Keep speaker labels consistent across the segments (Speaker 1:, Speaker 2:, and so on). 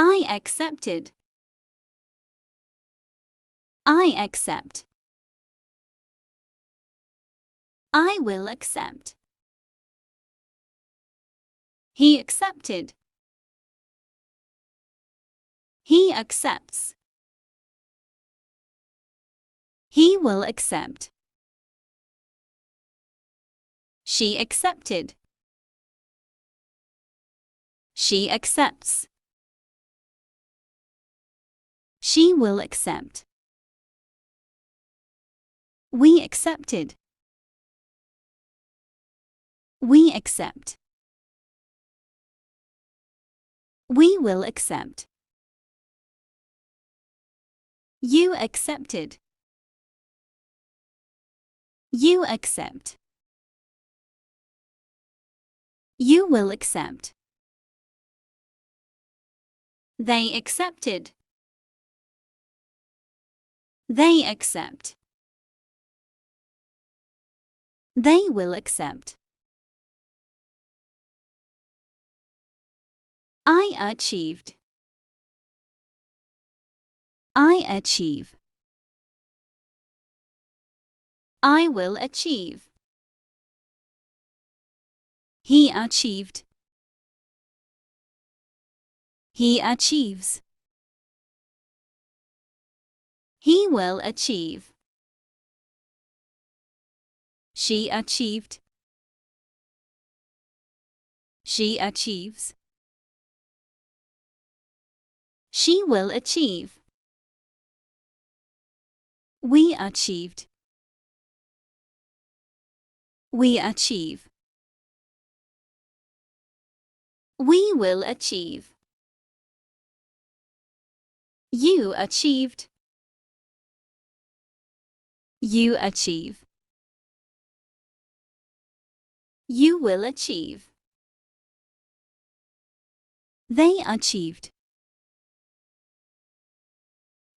Speaker 1: I accepted. I accept. I will accept. He accepted. He accepts. He will accept. She accepted. She accepts. She will accept. We accepted. We accept. We will accept. You accepted. You accept. You will accept. They accepted. They accept. They will accept. I achieved. I achieve. I will achieve. He achieved. He achieves. He will achieve. She achieved. She achieves. She will achieve. We achieved. We achieve. We will achieve. You achieved. You achieve. You will achieve. They achieved.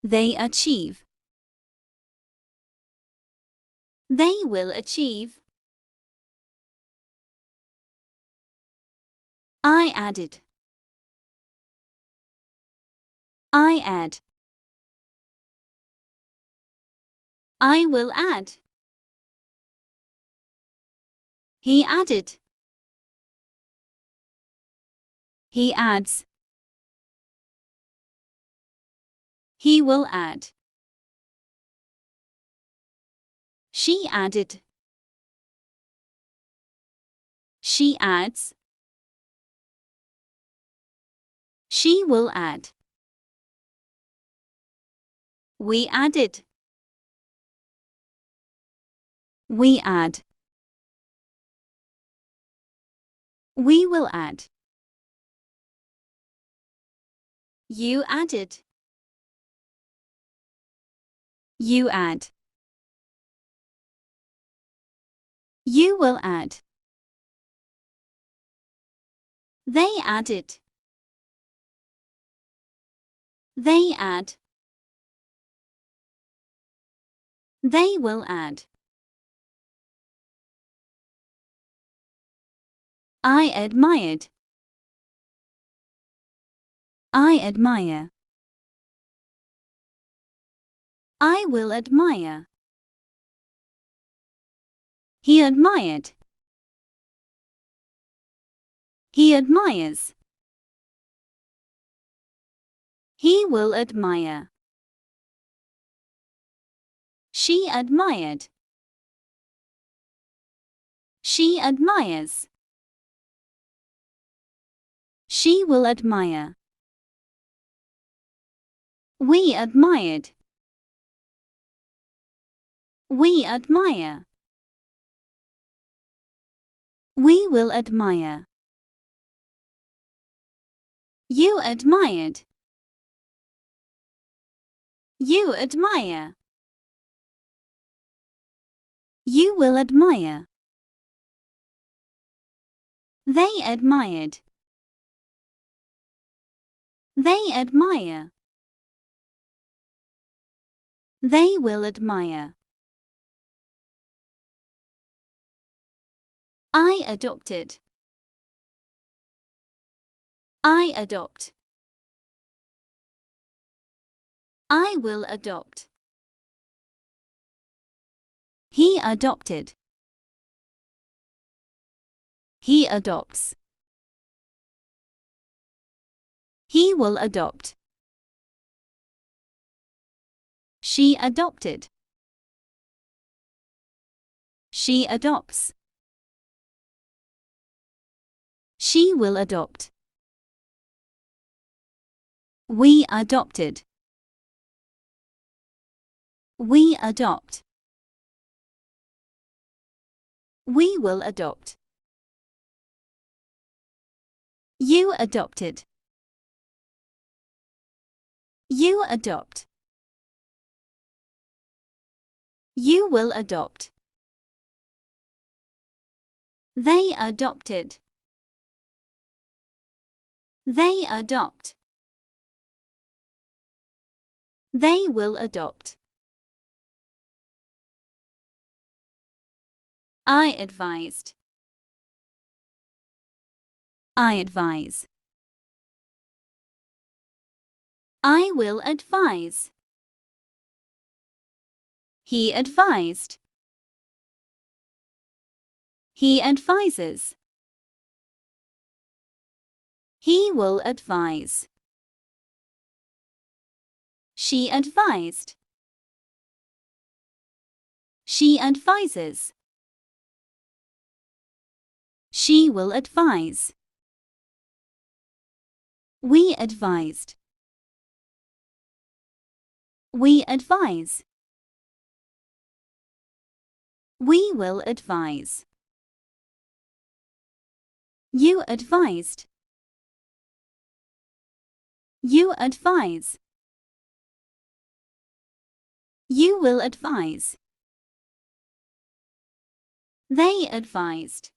Speaker 1: They achieve. They will achieve. I added. I add. I will add. He added. He adds. He will add. She added. She adds. She will add. We added. We add. We will add. You added. You add. You will add. They added. They add. They will add. I admired. I admire. I will admire. He admired. He admires. He will admire. She admired. She admires. She will admire. We admired. We admire. We will admire. You admired. You admire. You will admire. They admired. They admire. They will admire. I adopted. I adopt. I will adopt. He adopted. He adopts. He will adopt. She adopted. She adopts. She will adopt. We adopted. We adopt. We will adopt. You adopted. You adopt. You will adopt. They adopted. They adopt. They will adopt. I advised. I advise. I will advise. He advised. He advises. He will advise. She advised. She advises. She will advise. We advised. We advise. We will advise. You advised. You advise. You will advise. They advised.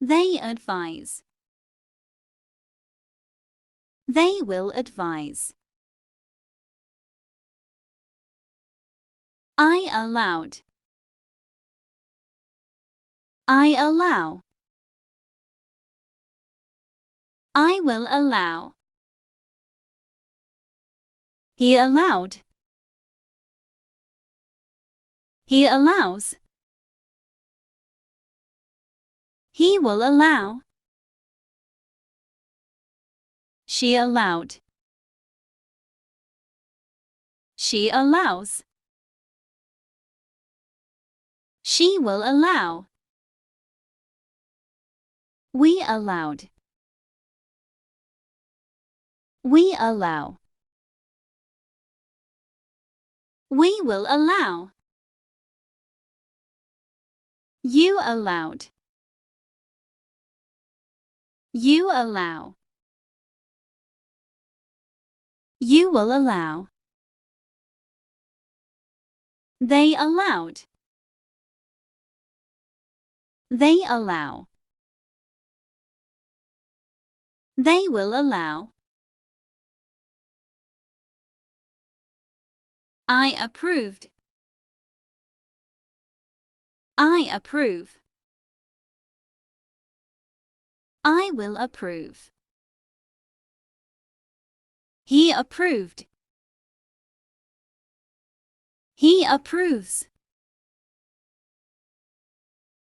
Speaker 1: They advise. They will advise. I allowed. I allow. I will allow. He allowed. He allows. He will allow. She allowed. She allows. She will allow. We allowed. We allow. We will allow. You allowed. You allow. You will allow. They allowed. They allow. They will allow. I approved. I approve. I will approve. He approved. He approves.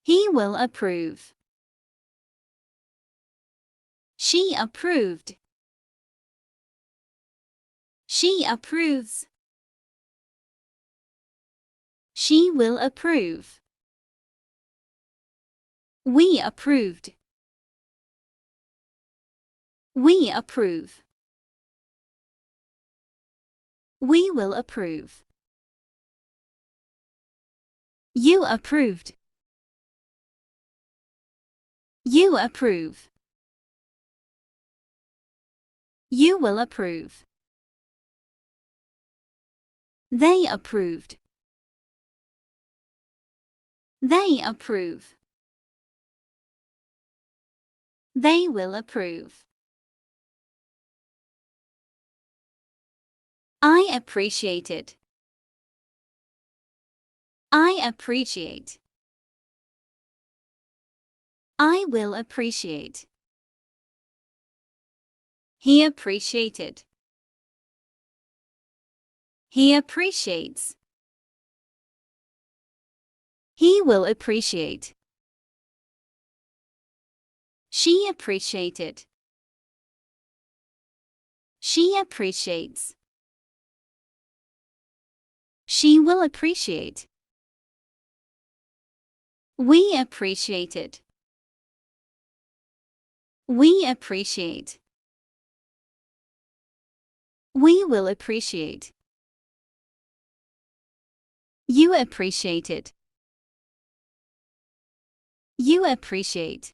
Speaker 1: He will approve. She approved. She approves. She will approve. We approved. We approve. We will approve. You approved. You approve. You will approve. They approved. They approve. They will approve. I appreciate it. I appreciate. I will appreciate. He appreciated. He appreciates. He will appreciate. She appreciated. She appreciates. She will appreciate. We appreciated. We appreciate. We will appreciate. You appreciated. You appreciate.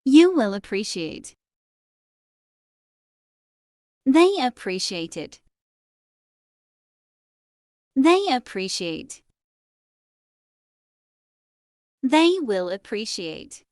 Speaker 1: You will appreciate. They appreciated. They appreciate. They will appreciate.